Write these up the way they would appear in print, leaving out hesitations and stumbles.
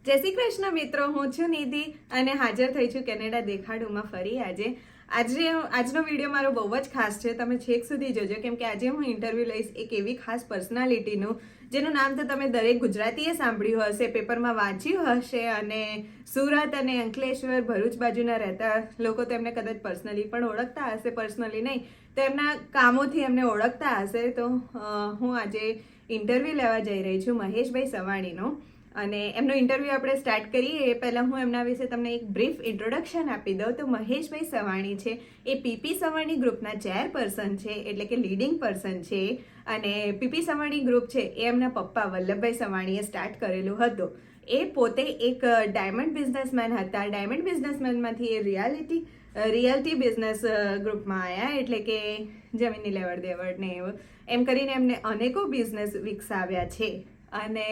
જય શ્રી કૃષ્ણ મિત્રો, હું છું નિધિ અને હાજર થઈ છું કેનેડા દેખાડુમાં ફરી આજનો વિડીયો મારો બહુ જ ખાસ છે. તમે છેક સુધી જોજો કેમ કે આજે હું ઇન્ટરવ્યૂ લઈશ એક એવી ખાસ પર્સનાલિટીનું જેનું નામ તો તમે દરેક ગુજરાતીએ સાંભળ્યું હશે, પેપરમાં વાંચ્યું હશે અને સુરત અને અંકલેશ્વર ભરૂચ બાજુના રહેતા લોકો તો એમને કદાચ પર્સનલી પણ ઓળખતા હશે, પર્સનલી નહીં તો એમના કામોથી એમને ઓળખતા હશે. તો હું આજે ઇન્ટરવ્યૂ લેવા જઈ રહી છું મહેશભાઈ સવાણીનો અને એમનો ઇન્ટરવ્યૂ આપણે સ્ટાર્ટ કરીએ એ પહેલાં હું એમના વિશે તમને એક બ્રીફ ઇન્ટ્રોડક્શન આપી દઉં. તો મહેશભાઈ સવાણી છે એ પીપી સવાણી ગ્રુપના ચેરપર્સન છે, એટલે કે લીડિંગ પર્સન છે. અને પીપી સવાણી ગ્રુપ છે એ એમના પપ્પા વલ્લભભાઈ સવાણીએ સ્ટાર્ટ કરેલું હતું. એ પોતે એક ડાયમંડ બિઝનેસમેન હતા. ડાયમંડ બિઝનેસમેનમાંથી એ રિયલ્ટી બિઝનેસ ગ્રુપમાં આવ્યા, એટલે કે જમીનની લેવડ દેવડ ને એવું એમ કરીને એમને અનેકો બિઝનેસ વિકસાવ્યા છે. અને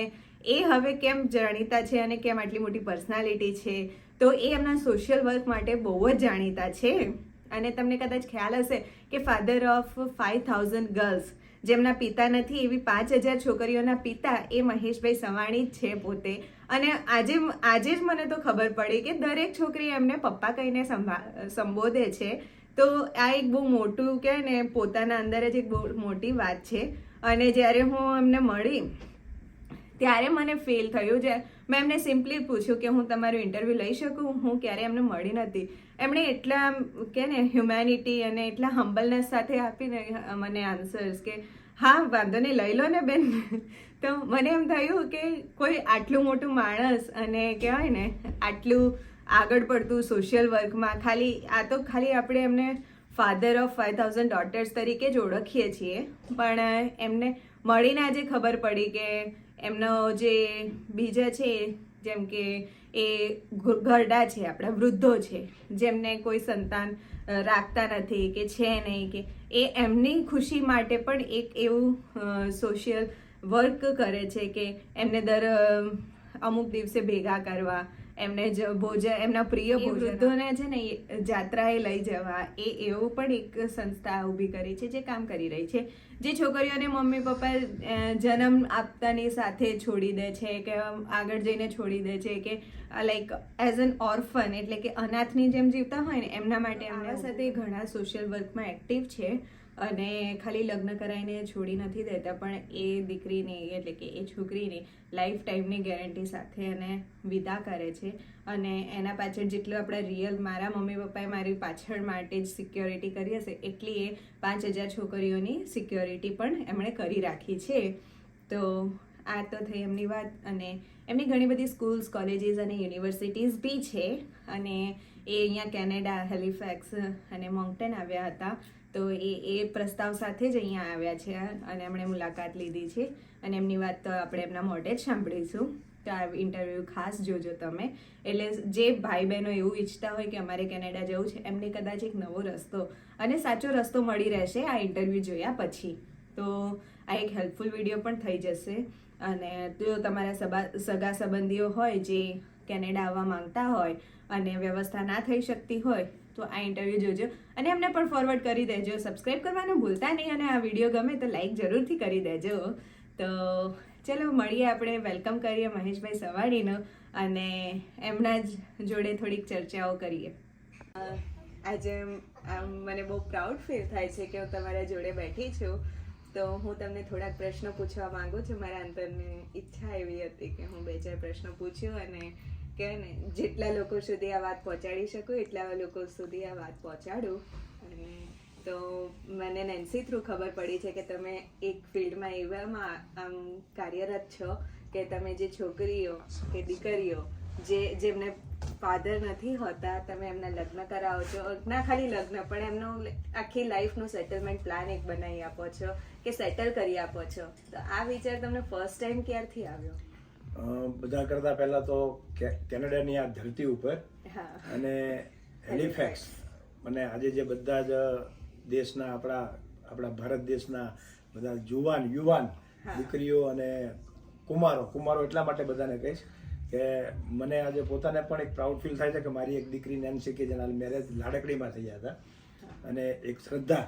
એ હવે કેમ જાણીતા છે અને કેમ આટલી મોટી પર્સનાલિટી છે, તો એ એમના સોશિયલ વર્ક માટે બહુ જ જાણીતા છે. અને તમને કદાચ ખ્યાલ હશે કે ફાધર ઓફ 5000 ગર્લ્સ, જેમના પિતા નથી એવી 5000 છોકરીઓના પિતા એ મહેશભાઈ સવાણી જ છે પોતે. અને આજે જ મને તો ખબર પડી કે દરેક છોકરી એમને પપ્પા કહીને સંબોધે છે. તો આ એક બહુ મોટું કહેવાય ને, પોતાના અંદર જ એક બહુ મોટી વાત છે. અને જ્યારે હું એમને મળી ત્યારે મને ફીલ થયું, જે મેં એમને સિમ્પલી પૂછ્યું કે હું તમારું ઇન્ટરવ્યૂ લઈ શકું. હું ક્યારે એમને મળી નથી. એમણે એટલા કે ને હ્યુમેનિટી અને એટલા હમ્બલનેસ સાથે આપીને મને આન્સર્સ કે હા વાંધો નહીં, લઈ લો ને બેન. તો મને એમ થયું કે કોઈ આટલું મોટું માણસ અને કહેવાય ને આટલું આગળ પડતું સોશિયલ વર્કમાં, ખાલી આપણે એમને ફાધર ઓફ 5000 ડોટર્સ તરીકે જ ઓળખીએ છીએ, પણ એમને મળીને આજે ખબર પડી કે એમનો જે બીજા છે, જેમ કે એ ઘરડા છે, આપણા વૃદ્ધો છે જેમને કોઈ સંતાન રાખતા નથી કે છે નહીં, કે એ એમની ખુશી માટે પણ એક એવું સોશિયલ વર્ક કરે છે કે એમને અમુક દિવસે ભેગા કરવા, એમને એમના પ્રિય વૃદ્ધોને છે ને જાત્રાએ લઈ જવા, એવું પણ એક સંસ્થા ઊભી કરી છે જે કામ કરી રહી છે, જે છોકરીઓને મમ્મી પપ્પા જન્મ આપતાની સાથે છોડી દે છે કે આગળ જઈને છોડી દે છે, કે લાઈક એઝ એન ઓર્ફન, એટલે કે અનાથની જેમ જીવતા હોય ને એમના માટે એમના સાથે ઘણા સોશિયલ વર્કમાં એક્ટિવ છે. અને ખાલી લગ્ન કરાવીને છોડી નથી દેતા, પણ એ દીકરીની એટલે કે એ છોકરીની લાઈફ ટાઈમની ગેરંટી સાથે એને વિદા કરે છે. અને એના પાછળ જેટલું આપણા મારા મમ્મી પપ્પાએ મારી પાછળ માટે જ સિક્યોરિટી કરી હશે, એટલી એ 5000 છોકરીઓની સિક્યોરિટી પણ એમણે કરી રાખી છે. તો આ તો થઈ એમની વાત. અને એમની ઘણી બધી સ્કૂલ્સ, કોલેજીસ અને યુનિવર્સિટીઝ બી છે. અને એ અહીંયા કેનેડા, હેલિફેક્સ અને મોન્કટન આવ્યા હતા. તો એ પ્રસ્તાવ સાથે જ અહીંયા આવ્યા છે અને એમણે મુલાકાત લીધી છે. અને એમની વાત તો આપણે એમના મોઢે જ સાંભળીશું. તો આ ઇન્ટરવ્યૂ ખાસ જોજો તમે. એટલે જે ભાઈ બહેનો એવું ઈચ્છતા હોય કે અમારે કેનેડા જવું છે, એમને કદાચ એક નવો રસ્તો અને સાચો રસ્તો મળી રહેશે આ ઇન્ટરવ્યૂ જોયા પછી. તો આ એક હેલ્પફુલ વિડીયો પણ થઈ જશે. અને જો તમારા સગા સંબંધીઓ હોય જે કેનેડા આવવા માંગતા હોય અને વ્યવસ્થા ના થઈ શકતી હોય, તો આ ઇન્ટરવ્યૂ જોજો અને એમને પણ ફોરવર્ડ કરી દેજો. સબસ્ક્રાઈબ કરવાનું ભૂલતા નહીં અને આ વિડીયો ગમે તો લાઈક જરૂરથી કરી દેજો. તો ચલો મળીએ, આપણે વેલકમ કરીએ મહેશભાઈ સવાણીનો અને એમના જ જોડે થોડીક ચર્ચાઓ કરીએ. આજે મને બહુ પ્રાઉડ ફીલ થાય છે કે હું તમારા જોડે બેઠી છું. તો હું તમને થોડાક પ્રશ્નો પૂછવા માંગુ છું. મારા અંતરની ઈચ્છા એવી હતી કે હું 2-4 પ્રશ્નો પૂછ્યું અને કે ને જેટલા લોકો સુધી આ વાત પહોંચાડી શકું એટલા લોકો સુધી આ વાત પહોંચાડું. અને તો મને નેન્સી થ્રુ ખબર પડી છે કે તમે એક ફિલ્ડમાં એવામાં કાર્યરત છો કે તમે જે છોકરીઓ કે દીકરીઓ જેમને ફાધર નથી હોતા, તમે એમના લગ્ન કરાવો છો. ના ખાલી લગ્ન, પણ એમનું આખી લાઈફનું સેટલમેન્ટ પ્લાન એક બનાવી આપો છો કે સેટલ કરી આપો છો. તો આ વિચાર તમને ફર્સ્ટ ટાઈમ ક્યારથી આવ્યો? બધા કરતા પહેલા તો કેનેડાની આ ધરતી ઉપર અને હેલિફેક્સ, મને આજે જે બધા જ દેશના આપણા ભારત દેશના બધા યુવાન દીકરીઓ અને કુમારો એટલા માટે બધાને કહીશ કે મને આજે પોતાને પણ એક પ્રાઉડ ફીલ થાય છે કે મારી એક દીકરી નેન્સી કે જેના મેરેજ લાડકડીમાં થયા હતા, અને એક શ્રદ્ધા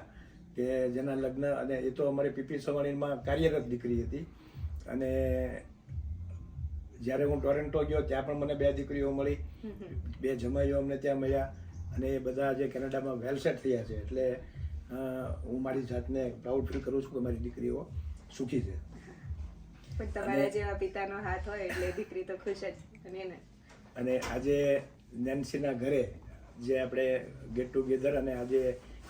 કે જેના લગ્ન, અને એ તો અમારી પીપી સવાણીમાં કાર્યરત દીકરી હતી. અને જ્યારે હું ટોરેન્ટો ગયો ત્યાં પણ મને 2 દીકરીઓ મળી, 2 જમાઈઓ અમને ત્યાં મળ્યા, અને એ બધા જે કેનેડામાં વેલ સેટ થયા છે. એટલે હું મારી જાતને પ્રાઉડ ફીલ કરું છું કે મારી દીકરીઓ સુખી છે. પણ તમારા જેવા પિતાનો હાથ હોય એટલે દીકરી તો ખુશ જ. અને આજે નેન્સીના ઘરે જે આપણે ગેટ ટુગેધર, અને આજે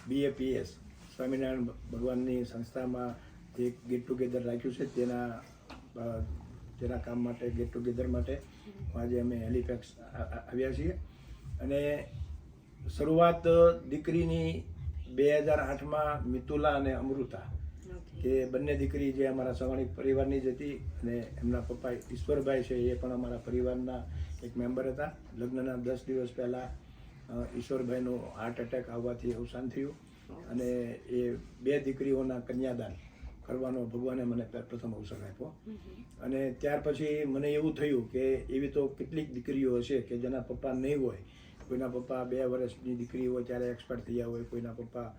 BAPS સ્વામિનારાયણ ભગવાનની સંસ્થામાં એક ગેટ ટુગેધર રાખ્યું છે, તેના કામ માટે, ગેટ ટુગેધર માટે આજે અમે હેલિફેક્સ આવ્યા છીએ. અને શરૂઆત દીકરીની 2008માં મિતુલા અને અમૃતા, કે બંને દીકરી જે અમારા સવાણી પરિવારની જ હતી, અને એમના પપ્પા ઈશ્વરભાઈ છે એ પણ અમારા પરિવારના એક મેમ્બર હતા. લગ્નના 10 દિવસ પહેલાં ઈશ્વરભાઈનું હાર્ટ એટેક આવવાથી અવસાન થયું, અને એ 2 દીકરીઓના કન્યાદાન કરવાનો ભગવાને મને પ્રથમ અવસર આપ્યો. અને ત્યાર પછી મને એવું થયું કે એવી તો કેટલીક દીકરીઓ હશે કે જેના પપ્પા નહીં હોય. કોઈના પપ્પા 2 વર્ષની દીકરી હોય ત્યારે એક્સપાયર થયા હોય, કોઈના પપ્પા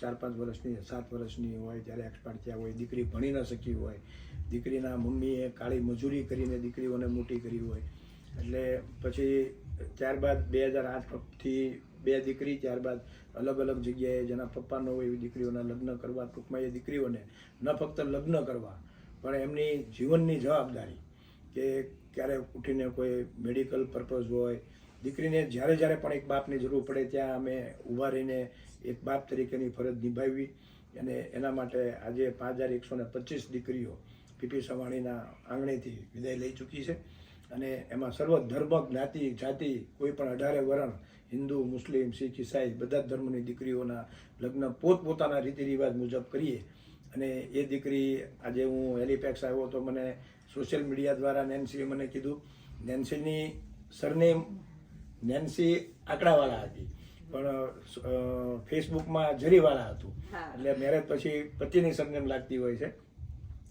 4-5 વર્ષની 7 વર્ષની હોય ત્યારે એક્સપાયર થયા હોય, દીકરી ભણી ન શકી હોય, દીકરીના મમ્મીએ કાળી મજૂરી કરીને દીકરીઓને મોટી કરી હોય. એટલે પછી ત્યારબાદ 2008થી 2 દીકરી, ત્યારબાદ અલગ અલગ જગ્યાએ જેના પપ્પા ન હોય એવી દીકરીઓના લગ્ન કરવા. ટૂંકમાં એ દીકરીઓને ન ફક્ત લગ્ન કરવા પણ એમની જીવનની જવાબદારી, કે ક્યારે ઉઠીને કોઈ મેડિકલ પર્પઝ હોય, દીકરીને જ્યારે જ્યારે પણ એક બાપની જરૂર પડે ત્યાં અમે ઊભા રહીને એક બાપ તરીકેની ફરજ નિભાવી. અને એના માટે આજે 5125 દીકરીઓ પીપી સવાણીના આંગણેથી વિદાય લઈ ચૂકી છે. અને એમાં સર્વ ધર્મ, જ્ઞાતિ, જાતિ, કોઈ પણ 18 વર્ણ, હિન્દુ, મુસ્લિમ, શીખ, ઈસાઈ બધા જ ધર્મની દીકરીઓના લગ્ન પોતપોતાના રીતિ રિવાજ મુજબ કરીએ. અને એ દીકરી આજે હું હેલિફેક્સ આવ્યો તો મને સોશિયલ મીડિયા દ્વારા નેન્સીએ મને કીધું, નેન્સીની સરનેમ નેન્સી આંકડાવાળા હતી, પણ ફેસબુકમાં જરીવાળા હતું. એટલે મેરેજ પછી પતિની સરનેમ લાગતી હોય છે.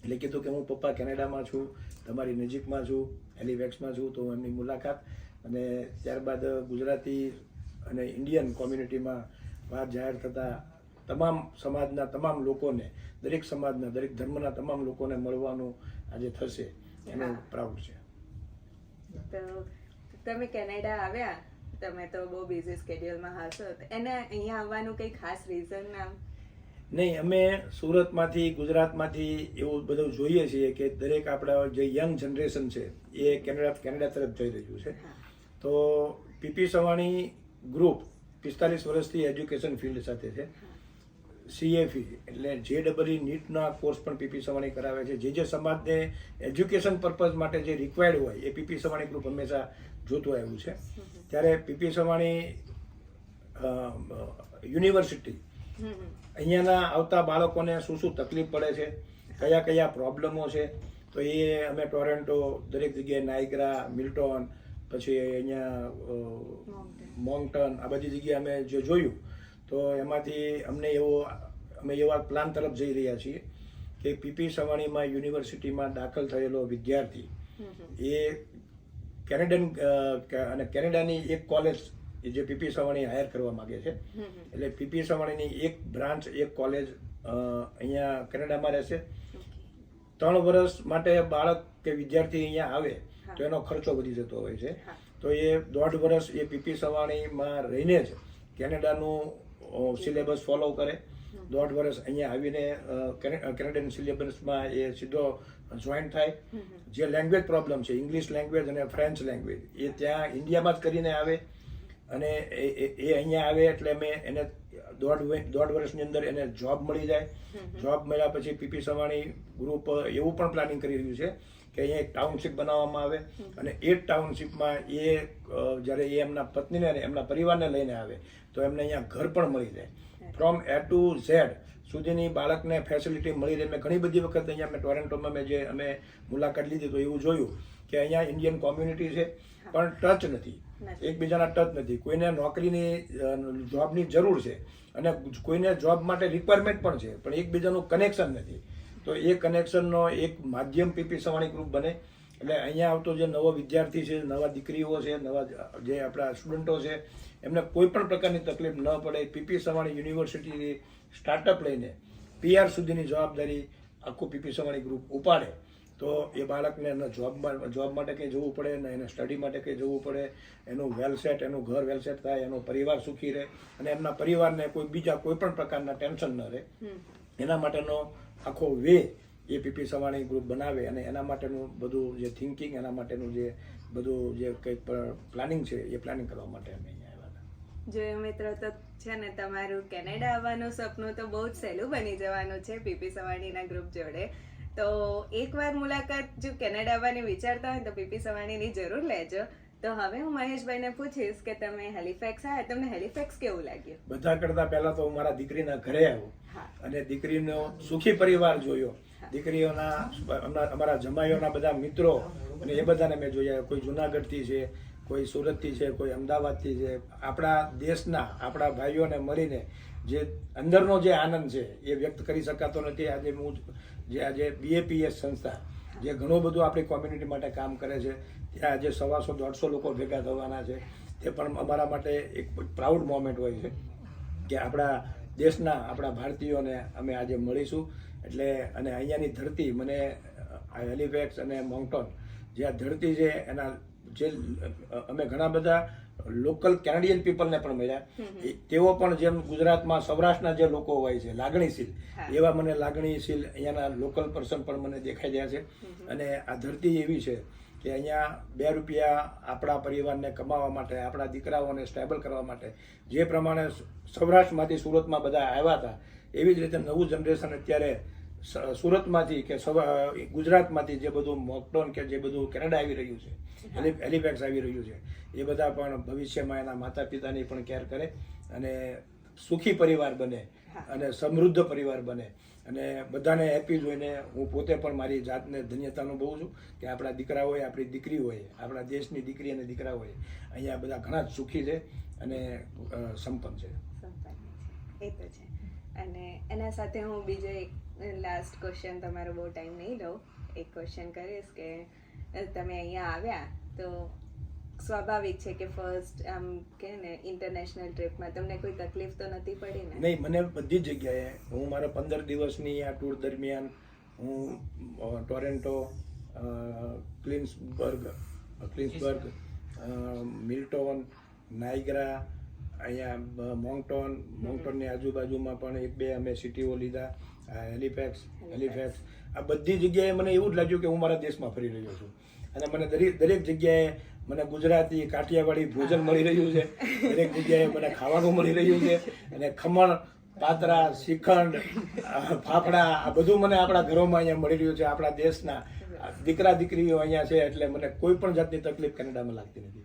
એટલે કીધું કે હું પપ્પા કેનેડામાં છું, તમારી નજીકમાં છું, હેલિફેક્સમાં છું. તો એમની મુલાકાત, અને ત્યારબાદ ગુજરાતી અને ઇન્ડિયન કોમ્યુનિટીમાં વાત જાહેર થતાં તમામ સમાજના તમામ લોકોને, દરેક સમાજના, દરેક ધર્મના તમામ લોકોને મળવાનું આજે થશે, એનું પ્રાઉડ છે. તો તમે કેનેડા આવ્યા, તમે તો બહુ બિઝી સ્કેડ્યુલમાં હશો, એના અહીંયા આવવાનું કંઈ ખાસ રીઝન ના? નહીં, અમે સુરતમાંથી, ગુજરાતમાંથી એવું બધું જોઈએ છીએ કે દરેક આપણા જે યંગ જનરેશન છે એ કેનેડા તરફ જઈ રહ્યું છે. તો પીપી સવાણી ગ્રુપ 45 વર્ષથી એજ્યુકેશન ફિલ્ડ સાથે છે. CFE એટલે JEE નીટના કોર્સ પણ પીપી સવાણી કરાવે છે. જે સમાજને એજ્યુકેશન પર્પઝ માટે જે રિક્વાયર્ડ હોય એ પીપી સવાણી ગ્રુપ હંમેશા જોતું આવ્યું છે. ત્યારે પીપી સવાણી યુનિવર્સિટી અહીંયાના આવતા બાળકોને શું શું તકલીફ પડે છે, કયા કયા પ્રોબ્લેમો છે, તો એ અમે ટોરેન્ટો, દરેક જગ્યાએ નાયગ્રા, મિલ્ટોન, પછી અહીંયા મોન્કટન, આ બધી જગ્યાએ અમે જે જોયું તો એમાંથી અમે એવા પ્લાન તરફ જઈ રહ્યા છીએ કે પીપી સવાણીમાં યુનિવર્સિટીમાં દાખલ થયેલો વિદ્યાર્થી એ કેનેડાની એક કોલેજ જે પીપી સવાણી હાયર કરવા માંગે છે. એટલે પીપી સવાણીની એક બ્રાન્ચ, એક કોલેજ અહીંયા કેનેડામાં રહેશે. 3 વર્ષ માટે બાળક કે વિદ્યાર્થી અહીંયા આવે તો એનો ખર્ચો વધી જતો હોય છે. તો એ 1.5 વર્ષ એ પીપી સવાણીમાં રહીને જ કેનેડાનું સિલેબસ ફોલો કરે. 1.5 વર્ષ અહીંયા આવીને કેનેડિયન સિલેબસમાં એ સીધો જોઈન્ટ થાય. જે લેંગ્વેજ પ્રોબ્લેમ છે, ઇંગ્લિશ લેંગ્વેજ અને ફ્રેન્ચ લેંગ્વેજ, એ ત્યાં ઇન્ડિયામાં જ કરીને આવે. અને એ અહીંયા આવે એટલે અમે એને 1.5 વર્ષની અંદર એને જોબ મળી જાય. જોબ મળ્યા પછી પીપી સવાણી ગ્રુપ એવું પણ પ્લાનિંગ કરી રહ્યું છે કે અહીંયા એક ટાઉનશીપ બનાવવામાં આવે, અને એ ટાઉનશીપમાં જ્યારે એ એમના પત્નીને અને એમના પરિવારને લઈને આવે તો એમને અહીંયા ઘર પણ મળી જાય. ફ્રોમ A to Z સુધીની બાળકને ફેસિલિટી મળી રહે. મેં ઘણી બધી વખત અહીંયા મેં ટોરેન્ટોમાં અમે મુલાકાત લીધી તો એવું જોયું કે અહીંયા ઇન્ડિયન કોમ્યુનિટી છે પણ ટચ નથી, એકબીજાના ટચ નથી. કોઈને નોકરીની જોબની જરૂર છે અને કોઈને જોબ માટે રિક્વાયરમેન્ટ પણ છે, પણ એકબીજાનું કનેક્શન નથી. તો એ કનેક્શનનો એક માધ્યમ પીપી સવાણી ગ્રુપ બને. એટલે અહીંયા આવતો જે નવો વિદ્યાર્થી છે, નવા દીકરીઓ છે, નવા જે આપણા સ્ટુડન્ટો છે, એમને કોઈ પણ પ્રકારની તકલીફ ન પડે. પીપી સવાણી યુનિવર્સિટી સ્ટાર્ટઅપ લઈને PR સુધીની જવાબદારી આખું પીપી સવાણી ગ્રુપ ઉપાડે તો એ બાળકને એને જોબ માટે કંઈ જવું પડે ને એને સ્ટડી માટે કંઈ જવું પડે, એનું વેલ સેટ, એનું ઘર વેલ સેટ થાય, એનો પરિવાર સુખી રહે અને એમના પરિવારને કોઈ બીજા કોઈ પણ પ્રકારના ટેન્શન ન રહે, એના માટેનો આખો વે એ પીપી સવાણી ગ્રુપ બનાવે અને એના માટેનું બધું જે થિંકિંગ, એના માટેનું જે બધું જે કંઈક પ્લાનિંગ છે એ પ્લાનિંગ કરવા માટે અમે અહીંયા આવ્યા હતા. જોયું મિત્રો, તો છે ને તમારું કેનેડા આવવાનું સપનું તો બહુ જ સહેલું બની જવાનું છે પીપી સવાણીના ગ્રુપ જોડે. તો એકવાર મુલાકાત જો કેનેડા આવવાની વિચારતા હોય તો પીપી સવાણીની જરૂર લેજો. તો હવે હું મહેશભાઈને પૂછીશ કે તમે હેલિફેક્સ આવ્યા, તમને હેલિફેક્સ કેવું લાગ્યું? બધા કરતા પહેલા તો હું મારા દીકરીના ઘરે આવ્યો અને દીકરીનો સુખી પરિવાર જોયો, દીકરીઓના અમારા જમાઈઓના બધા મિત્રો અને એ બધાને મેં જોયા. કોઈ જુનાગઢથી છે, કોઈ સુરતથી છે, કોઈ અમદાવાદથી છે. આપણા દેશના આપણા ભાઈઓને મળીને જે અંદરનો જે આનંદ છે એ વ્યક્ત કરી શકાતો નથી. આજે BAPS સંસ્થા જે ઘણું બધું આપણી કોમ્યુનિટી માટે કામ કરે છે, ત્યાં આજે 150-150 લોકો ભેગા થવાના છે. તે પણ અમારા માટે એક પ્રાઉડ મોમેન્ટ હોય છે કે આપણા દેશના આપણા ભારતીયોને અમે આજે મળીશું. એટલે અને અહીંયાની ધરતી મને હેલિફેક્સ અને મોન્કટોન જે આ ધરતી છે એના જે અમે ઘણા બધા લોકલ કેનેડિયન પીપલને પણ મળ્યા, તેઓ પણ જેમ ગુજરાતમાં સૌરાષ્ટ્રના જે લોકો હોય છે લાગણીશીલ, એવા મને લાગણીશીલ અહીંયાના લોકલ પર્સન પણ મને દેખાઈ રહ્યા છે. અને આ ધરતી એવી છે કે અહીંયા 2 રૂપિયા આપણા પરિવારને કમાવા માટે, આપણા દીકરાઓને સ્ટેબલ કરવા માટે જે પ્રમાણે સૌરાષ્ટ્રમાંથી સુરતમાં બધા આવ્યા હતા, એવી જ રીતે નવું જનરેશન અત્યારે સુરતમાંથી કે ગુજરાતમાંથી જે બધું મોન્કટોન કે જે બધું કેનેડા આવી રહ્યું છે, હેલિફેક્સ આવી રહ્યું છે, એ બધા પણ ભવિષ્યમાં એના માતા પિતાની પણ કેર કરે અને સુખી પરિવાર બને અને સમૃદ્ધ પરિવાર બને. અને બધાને હેપી જોઈને હું પોતે પણ મારી જાતને ધન્યતા અનુભવું છું કે આપણા દીકરા હોય, આપણી દીકરી હોય, આપણા દેશની દીકરી અને દીકરા હોય, અહીંયા બધા ઘણા જ સુખી છે અને સંપન્ન છે. એ તો છે. અને એના સાથે હું બીજો એક લાસ્ટ ક્વેશ્ચન, તમારો બહુ ટાઈમ નહીં લઉં, એક ક્વેશ્ચન કરીશ કે તમે અહીંયા આવ્યા તો સ્વાભાવિક છે કે ફર્સ્ટ આમ કે ને ઇન્ટરનેશનલ ટ્રીપમાં તમને કોઈ તકલીફ તો નથી પડી ને? નહીં, મને બધી જ જગ્યાએ હું મારા 15 દિવસની આ ટૂર દરમિયાન હું ટોરેન્ટો, ક્લિન્સબર્ગ, મિલ્ટોન, નાઇગ્રા, અહીંયા મોન્કટોનની આજુબાજુમાં પણ 1-2 અમે સિટીઓ લીધા, હેલિફેક્સ. આ બધી જગ્યાએ મને એવું જ લાગ્યું કે હું મારા દેશમાં ફરી રહ્યો છું. અને મને દરેક જગ્યાએ મને ગુજરાતી કાઠિયાવાડી ભોજન મળી રહ્યું છે, દરેક જગ્યાએ મને ખાવાનું મળી રહ્યું છે. અને ખમણ, પાતરા, શ્રીખંડ, ફાફડા, આ બધું મને આપણા ઘરોમાં અહીંયા મળી રહ્યું છે. આપણા દેશના દીકરા દીકરીઓ અહીંયા છે એટલે મને કોઈ પણ જાતની તકલીફ કેનેડામાં લાગતી નથી.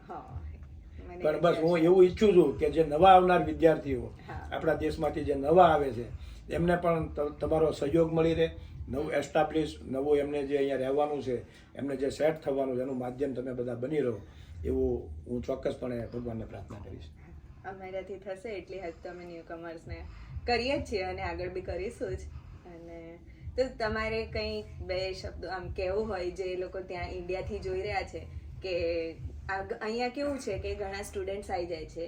પણ બસ હું એવું ઈચ્છું છું કે જે નવા આવનાર વિદ્યાર્થીઓ આપણા દેશમાંથી જે નવા આવે છે એમને પણ તમારો સહયોગ મળી રહે, નવું એસ્ટાબ્લિશ, નવું એમને જે અહીંયા રહેવાનું છે, એમને જે સેટ થવાનું છે, એનું માધ્યમ તમે બધા બની રહો, એવું હું ચોક્કસપણે ભગવાનને પ્રાર્થના કરીશ. અમારાથી થશે એટલી હદ તો અમે ન્યૂકમર્સને કરીએ જ છીએ અને આગળ બી કરીશું જ. અને તો તમારે કંઈ 2 શબ્દો આમ કહેવું હોય જે લોકો ત્યાં ઇન્ડિયાથી જોઈ રહ્યા છે કે અહીંયા કેવું છે કે ઘણા સ્ટુડન્ટ્સ આવી જાય છે,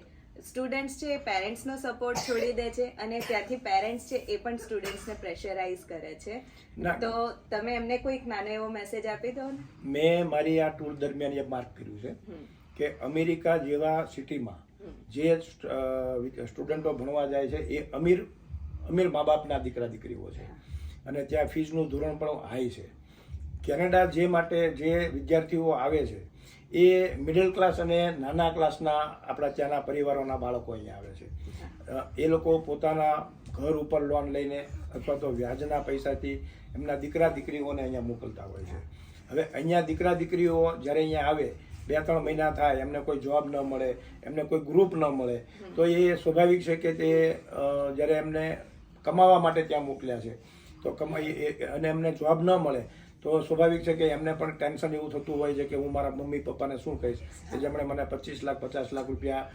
સ્ટુડન્ટ્સ છે પેરેન્ટ્સનો સપોર્ટ છોડી દે છે અને ત્યાંથી પેરેન્ટ્સ છે એ પણ સ્ટુડન્ટ્સને પ્રેશરાઇઝ કરે છે, તો તમે એમને કોઈક નાનો એવો મેસેજ આપી દો ને? મેં મારી આ ટૂર દરમિયાન એ માર્ક કર્યું છે કે અમેરિકા જેવા સિટીમાં જે સ્ટુડન્ટો ભણવા જાય છે એ અમીર મા બાપના દીકરા દીકરીઓ છે અને ત્યાં ફીસનું ધોરણ પણ હાઈ છે. કેનેડા જે માટે જે વિદ્યાર્થીઓ આવે છે એ મિડલ ક્લાસ અને નાના ક્લાસના આપણા ત્યાંના પરિવારોના બાળકો અહીંયા આવે છે. એ લોકો પોતાના ઘર ઉપર લોન લઈને અથવા તો વ્યાજના પૈસાથી એમના દીકરા દીકરીઓને અહીંયા મોકલતા હોય છે. હવે અહીંયા દીકરા દીકરીઓ જ્યારે અહીંયા આવે 2-3 મહિના થાય, એમને કોઈ જોબ ન મળે, એમને કોઈ ગ્રુપ ન મળે, તો એ સ્વાભાવિક છે કે તે જ્યારે એમને કમાવા માટે ત્યાં મોકલ્યા છે તો અને એમને જોબ ન મળે તો સ્વાભાવિક છે કે એમને પણ ટેન્શન એવું થતું હોય છે કે હું મારા મમ્મી પપ્પાને શું કહીશ કે જેમણે મને 25 લાખ 50 લાખ રૂપિયા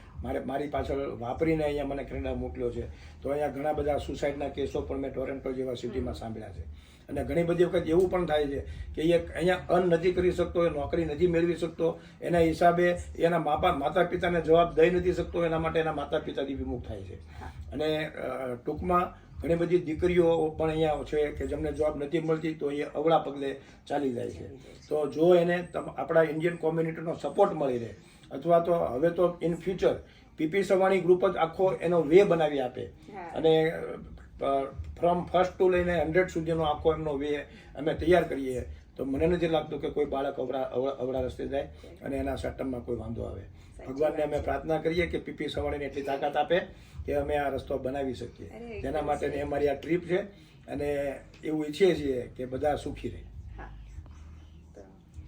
મારી પાછળ વાપરીને અહીંયા મને કેનેડા મોકલ્યો છે. તો અહીંયા ઘણા બધા સુસાઇડના કેસો પણ મેં ટોરેન્ટો જેવા સિટીમાં સાંભળ્યા છે. અને ઘણી બધી વખત એવું પણ થાય છે કે એ અહીંયા અર્ન નથી કરી શકતો, એ નોકરી નથી મેળવી શકતો, એના હિસાબે એના માતા પિતાને જવાબ દઈ નથી શકતો, એના માટે એના માતા પિતાથી વિમુખ થાય છે. અને ટૂંકમાં ઘણી બધી દીકરીઓ પણ અહીંયા છે કે જેમને જોબ નથી મળતી તો એ અવળા પગલે ચાલી જાય છે. તો જો એને આપણા ઇન્ડિયન કોમ્યુનિટીનો સપોર્ટ મળી રહે, અથવા તો હવે તો in future PP Savani group જ આખો એનો વે બનાવી આપે અને ફ્રોમ ફર્સ્ટ ટુ લઈને 100 સુધીનો આખો એમનો વે અમે તૈયાર કરીએ, તો મને નથી લાગતું કે કોઈ બાળક અવળા રસ્તે જાય અને એના સેટઅપમાં કોઈ વાંધો આવે. ભગવાનને અમે પ્રાર્થના કરીએ કે પીપી સવાણીને એટલી તાકાત આપે કે અમે આ રસ્તો બનાવી શકીએ. તેના માટેની અમારી આ ટ્રીપ છે અને એવું ઈચ્છીએ છીએ કે બધા સુખી રહે.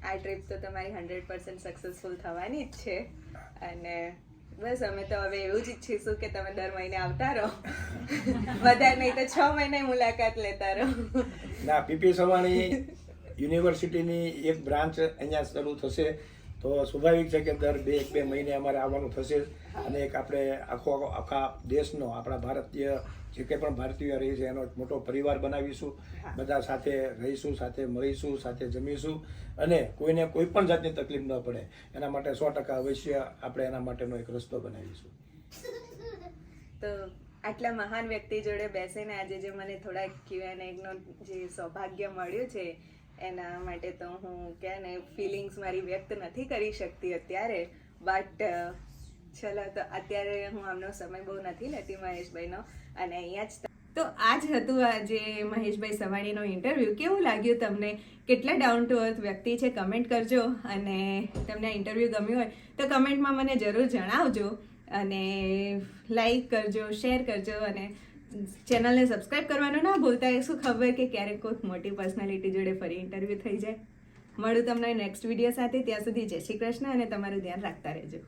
આ ટ્રીપ તો તમારી 100% સક્સેસફુલ થવાની જ છે અને બસ અમે તો હવે એવું જ ઈચ્છીશું કે તમે દર મહિને આવતા રહો, વધારે નહીં તો 6 મહિને મુલાકાત લેતા રહો. ના, પીપી સવાણી યુનિવર્સિટીની એક બ્રાન્ચ અહીંયા શરૂ થશે તો સ્વાભાવિક છે કે દર 2 મહિને અમારે આવવાનું થશે અને એક આપણે આખા દેશનો, આપણા ભારતીય જે કંઈ પણ ભારતીય રહી છે એનો એક મોટો પરિવાર બનાવીશું. બધા સાથે રહીશું, સાથે મળીશું, સાથે જમીશું અને કોઈને કોઈ પણ જાતની તકલીફ ન પડે એના માટે 100% અવશ્ય આપણે એના માટેનો એક રસ્તો બનાવીશું. તો આટલા મહાન વ્યક્તિ જોડે બેસીને આજે જે મને થોડા Q&Aનો જે સૌભાગ્ય મળ્યું છે એના માટે તો હું કે ને ફિલિંગ્સ મારી વ્યક્ત નથી કરી શકતી અત્યારે, બટ ચલો તો અત્યારે હું આમનો સમય બહુ નથી લેતી મહેશભાઈનો અને અહીંયા જ. તો આ જ હતું આજે મહેશભાઈ સવાણીનો ઇન્ટરવ્યૂ. કેવું લાગ્યું તમને? કેટલા ડાઉન ટુ અર્થ વ્યક્તિ છે કમેન્ટ કરજો અને તમને આ ઇન્ટરવ્યૂ ગમ્યું હોય તો કમેન્ટમાં મને જરૂર જણાવજો અને લાઈક કરજો, શેર કરજો અને ચેનલને સબસ્ક્રાઇબ કરવાનું ના ભૂલતા. શું ખબર કે ક્યારેક કોઈક મોટી પર્સનાલિટી જોડે ફરી ઇન્ટરવ્યૂ થઈ જાય. મળું તમને નેક્સ્ટ વિડીયો સાથે. ત્યાં સુધી જય શ્રી કૃષ્ણ અને તમારું ધ્યાન રાખતા રહેજો.